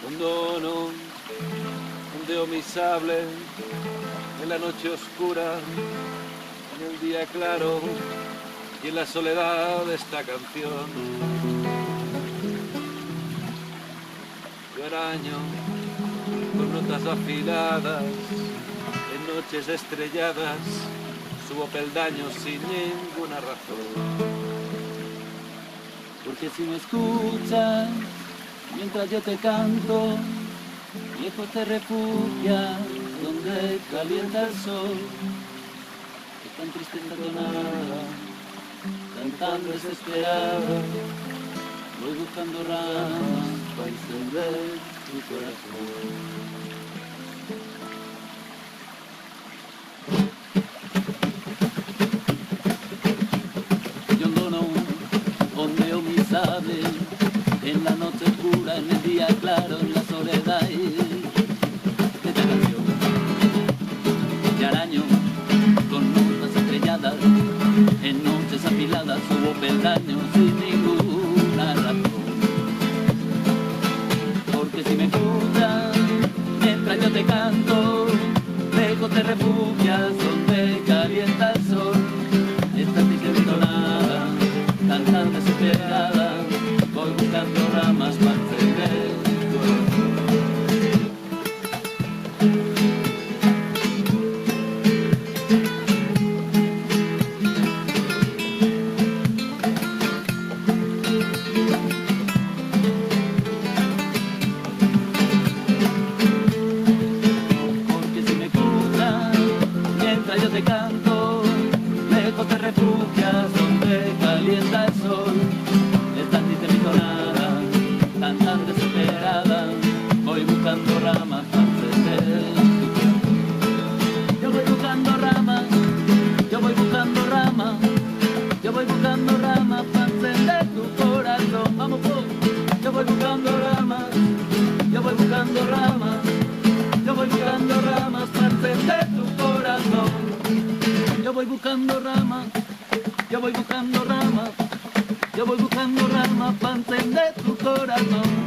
Un dono, ondeo mi sable en la noche oscura, en el día claro y en la soledad de esta canción. Yo araño con notas afiladas en noches estrelladas, subo peldaños sin ninguna razón. Porque si me escuchas mientras yo te canto, lejos te refugias donde calienta el sol. Es tan triste entonada, cantando desesperada, voy buscando ramas para encender tu corazón. En la noche oscura, en el día claro, en la soledad de esta canción. Y araño con notas estrelladas, en noches afiladas, subo peldaños sin ninguna razón. Porque si me escuchas mientras yo te canto, lejos te refugias donde calienta el sol. Estás diciendo nada, tan desesperada, voy buscando ramas para encender tu corazón. Porque si me escuchas mientras yo te canto, lejos te refugias donde calienta el sol. Tan desesperada, voy buscando ramas para encender tu corazón. Yo voy buscando ramas, yo voy buscando ramas, yo voy buscando ramas para encender tu corazón. Vamos, pues. Yo voy buscando ramas, yo voy buscando ramas, yo voy buscando ramas para encender tu corazón. Yo voy buscando ramas, yo voy buscando ramas, yo voy buscando ramas para encender tu corazón.